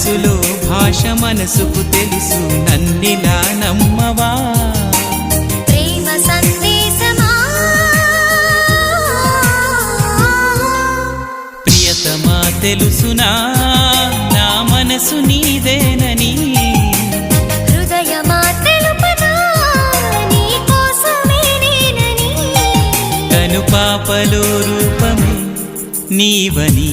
మనసులో భాష మనసుకు తెలుసు నన్నిలా నమ్మవా ప్రేమ సందేశమా ప్రియతమా తెలుసునా నా మనసు నీదేనని హృదయమా తెలుపనా నీ కోసమే నేనని కను పాపలో రూపమే నీవని